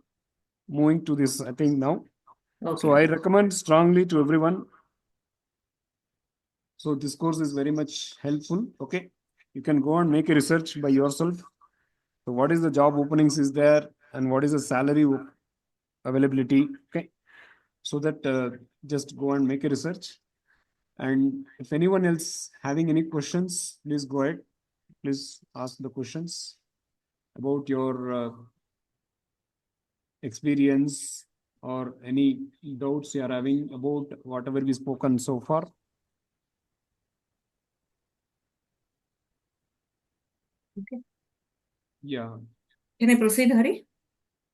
moving to this, I think, now. Okay. So I recommend strongly to everyone. So this course is very much helpful. Okay. You can go and make a research by yourself. So what is the job openings is there, and what is the salary availability? Okay. So that just go and make a research. And if anyone else having any questions, please go ahead. Please ask the questions about your experience or any doubts you are having about whatever we spoken so far. Okay. Yeah. Can I proceed, Hari?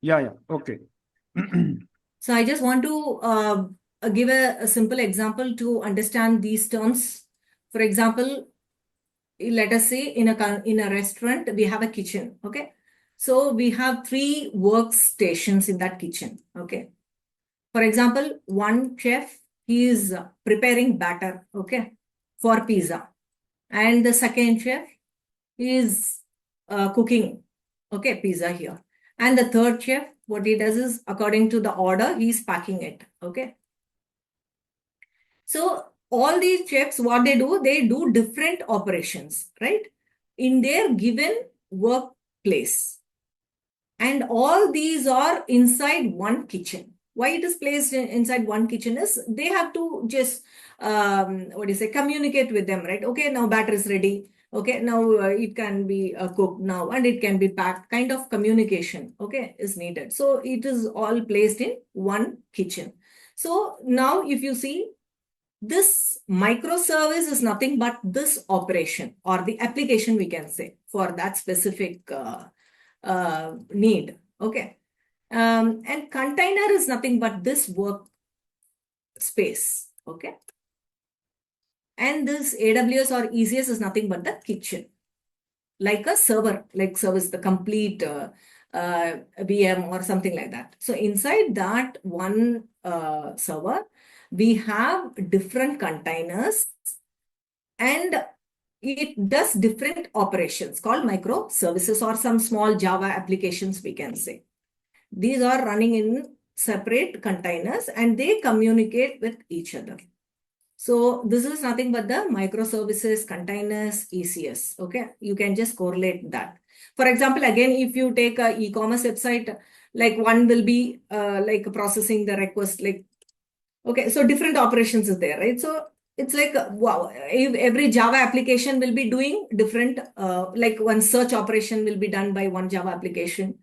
Yeah. Okay. So I just want to give a simple example to understand these terms. For example, let us say in a restaurant, we have a kitchen. Okay. So we have 3 workstations in that kitchen. Okay. For example, one chef, he is preparing batter, okay, for pizza. And the second chef is cooking, okay, pizza here. And the third chef, what he does is, according to the order, he's packing it, okay. So all these chefs, what they do different operations, right, in their given workplace. And all these are inside one kitchen. Why it is placed inside one kitchen is they have to just communicate with them, right? Okay, now batter is ready. Okay, now it can be cooked now and it can be packed. Kind of communication, okay, is needed. So it is all placed in one kitchen. So now if you see, this microservice is nothing but this operation or the application, we can say, for that specific need. Okay. And container is nothing but this work space. Okay. And this AWS or ECS is nothing but the kitchen. Like a server, like service, the complete VM or something like that. So inside that one server, we have different containers and it does different operations called microservices or some small Java applications, we can say. These are running in separate containers and they communicate with each other. So this is nothing but the microservices, containers, ECS. Okay, you can just correlate that. For example, again, if you take a e-commerce website, like one will be like processing the request, like, okay, so different operations is there, right? So it's like, wow, every Java application will be doing different, like one search operation will be done by one Java application.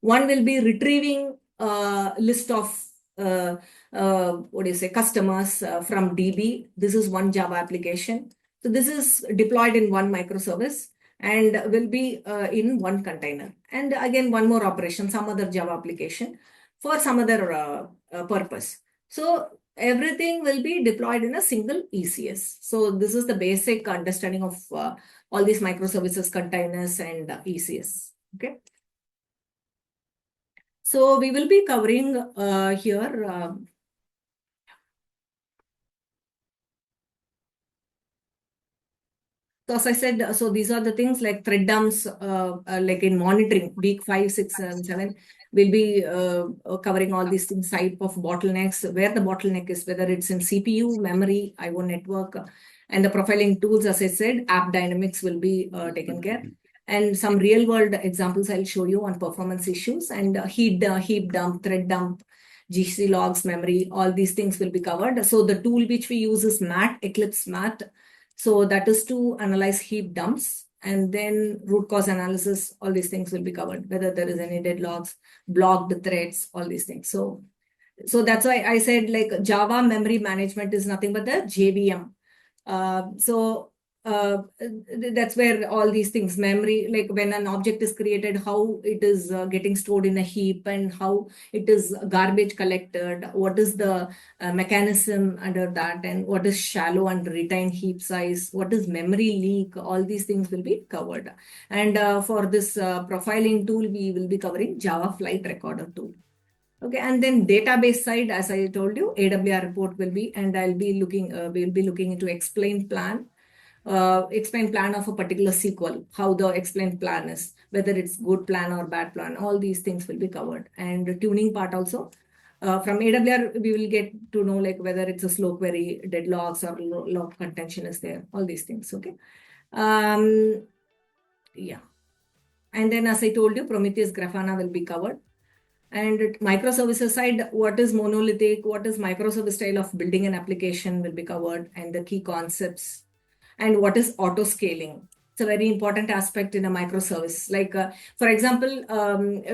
One will be retrieving a list of customers from DB. This is one Java application. So this is deployed in one microservice and will be in one container. And again, one more operation, some other Java application for some other purpose. So everything will be deployed in a single ECS. So this is the basic understanding of all these microservices, containers, and ECS. Okay. So we will be covering here. So as I said, so these are the things like thread dumps, like in monitoring, week 5, 6, and 7, we'll be covering all these things, type of bottlenecks, where the bottleneck is, whether it's in CPU, memory, IO network, and the profiling tools, as I said, app dynamics will be taken care. And some real world examples I'll show you on performance issues, and heap dump, thread dump, GC logs, memory, all these things will be covered. So the tool which we use is MAT, Eclipse MAT. So that is to analyze heap dumps, and then root cause analysis, all these things will be covered, whether there is any deadlocks, blocked threads, all these things. So that's why I said like Java memory management is nothing but the JVM. That's where all these things, memory, like when an object is created, how it is getting stored in a heap and how it is garbage collected, what is the mechanism under that, and what is shallow and retained heap size, what is memory leak, all these things will be covered. And for this profiling tool, we will be covering Java Flight Recorder tool. Okay, and then database side, as I told you, AWR report will be, and we'll be looking into explain plan of a particular SQL, how the explained plan is, whether it's good plan or bad plan, all these things will be covered. And the tuning part also, from AWR, we will get to know like whether it's a slow query, deadlocks, or log contention is there, all these things, okay? Yeah. And then as I told you, Prometheus Grafana will be covered. And microservices side, what is monolithic, what is microservice style of building an application will be covered, and the key concepts. And what is auto scaling? It's a very important aspect in a microservice. Like, for example,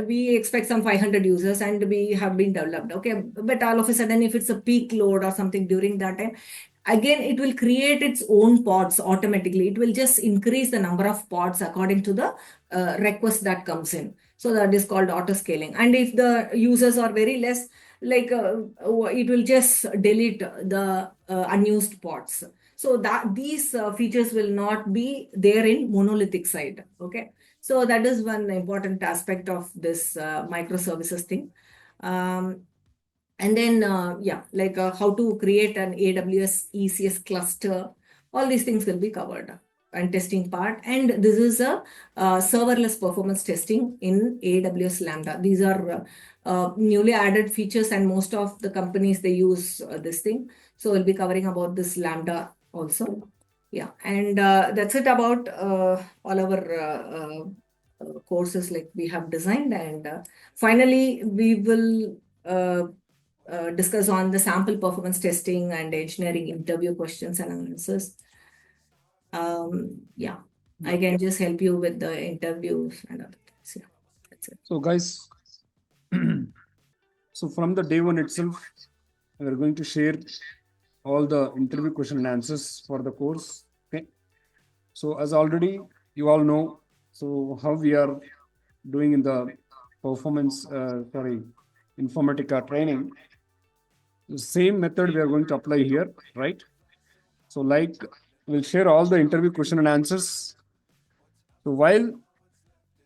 we expect some 500 users and we have been developed. Okay. But all of a sudden, if it's a peak load or something during that time, again, it will create its own pods automatically. It will just increase the number of pods according to the request that comes in. So that is called auto scaling. And if the users are very less, like it will just delete the unused pods. So that these features will not be there in monolithic side. Okay. So that is one important aspect of this microservices thing. And then, like how to create an AWS ECS cluster, all these things will be covered and testing part. And this is a serverless performance testing in AWS Lambda. These are newly added features and most of the companies, they use this thing. So we'll be covering about this Lambda also. Yeah. And that's it about all our courses like we have designed. And finally, we will discuss on the sample performance testing and engineering interview questions and answers. Yeah, I can just help you with the interviews and other things. Yeah, that's it. So guys, so from the day one itself, we are going to share all the interview question and answers for the course. Okay. So as already you all know, so how we are doing in the Informatica training. The same method we are going to apply here, right? So like we'll share all the interview question and answers. So while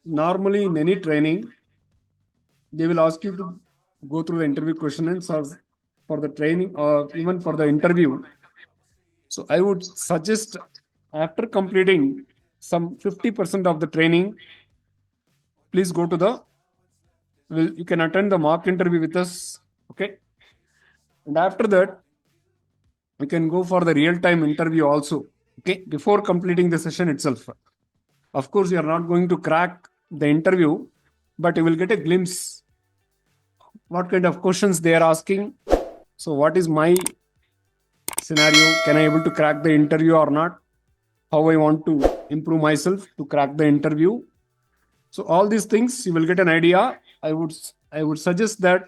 normally in any training, they will ask you to go through the interview question and answers for the training or even for the interview. So I would suggest after completing some 50% of the training, please go to you can attend the mock interview with us. Okay. And after that, you can go for the real-time interview also. Okay. Before completing the session itself. Of course, you are not going to crack the interview, but you will get a glimpse what kind of questions they are asking. So what is my scenario? Can I able to crack the interview or not? How I want to improve myself to crack the interview. So all these things you will get an idea. I would suggest that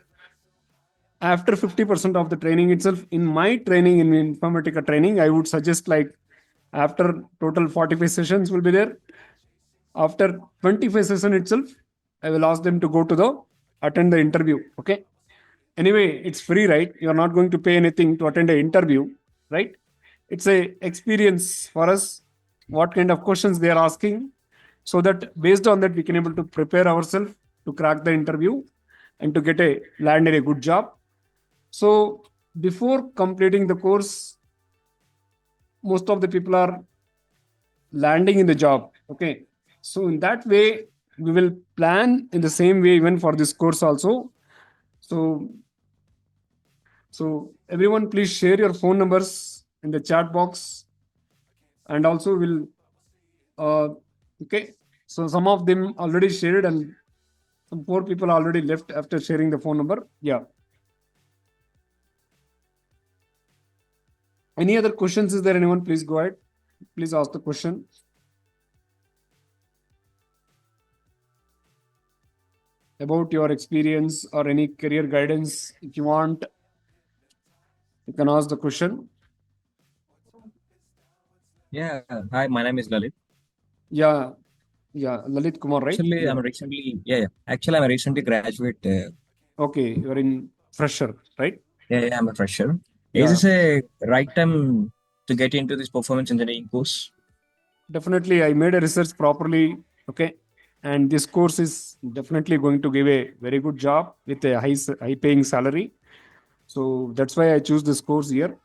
after 50% of the training itself, in my training in Informatica training, I would suggest like after total 45 sessions will be there. After 25 session itself, I will ask them to go to attend the interview. Okay. Anyway, it's free, right? You're not going to pay anything to attend an interview, right? It's a experience for us, what kind of questions they are asking, so that based on that, we can able to prepare ourselves to crack the interview and to land in a good job. So before completing the course, most of the people are landing in the job. Okay. So in that way, we will plan in the same way even for this course also. So everyone, please share your phone numbers in the chat box, and also okay. So some of them already shared, and some 4 people already left after sharing the phone number. Yeah. Any other questions? Is there anyone? Please go ahead. Please ask the question. About your experience or any career guidance, if you want, you can ask the question. Yeah. Hi, my name is Lalit. Yeah, Lalit Kumar, right? Actually, Yeah. Actually, I'm a recently graduate. Okay, you're in fresher, right? Yeah, I'm a fresher. Yeah. Is this a right time to get into this performance engineering course? Definitely, I made a research properly. Okay, and this course is definitely going to give a very good job with a high paying salary. So that's why I choose this course here.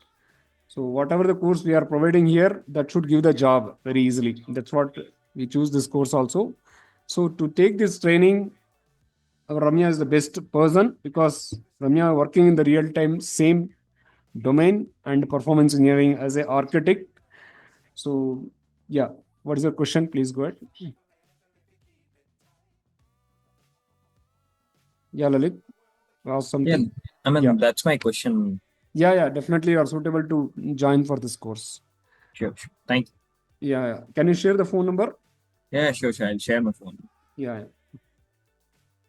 So whatever the course we are providing here, that should give the job very easily. That's what we choose this course also. So to take this training, Ramya is the best person because Ramya working in the real time same domain and performance engineering as an architect. So yeah, what is your question? Please go ahead. Yeah, Lalit, ask something. Yeah, that's my question. Yeah, definitely you are suitable to join for this course. Sure. Thank you. Yeah. Can you share the phone number? Yeah, sure. I'll share my phone. Yeah.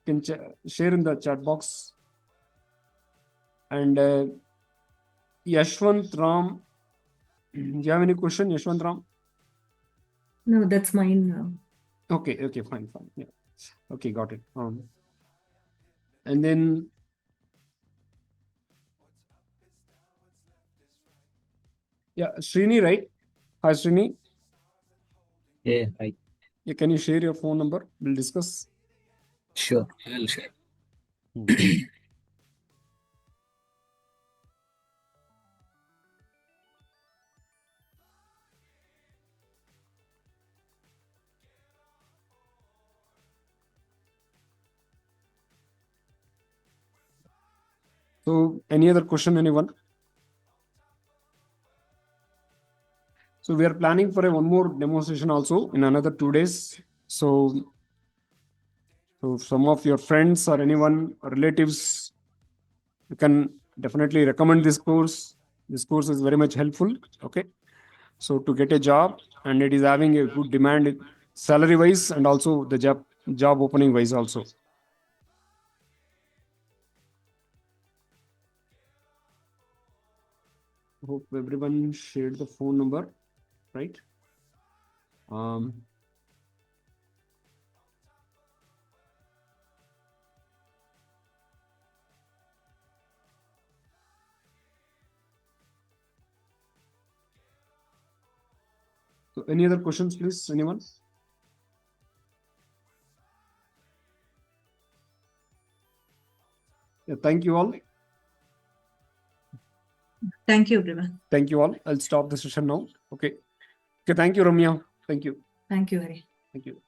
Can share in the chat box. And Yashwant Ram, do you have any question, Yashwant Ram? No, that's mine now. Okay, fine. Yeah. Okay, got it. And then yeah, Srini, right? Hi, Srini. Yeah, hi. Yeah, can you share your phone number? We'll discuss. Sure, I'll share. So, any other question, anyone? So, we are planning for one more demonstration also in another 2 days. So some of your friends or anyone, or relatives, you can definitely recommend this course. This course is very much helpful. Okay. So to get a job, and it is having a good demand salary wise, and also the job opening wise also. Hope everyone shared the phone number, right? So any other questions, please? Anyone? Yeah, thank you all. Thank you, everyone. Thank you all. I'll stop the session now. Okay. Okay. Thank you, Ramya. Thank you. Thank you, Hari. Thank you.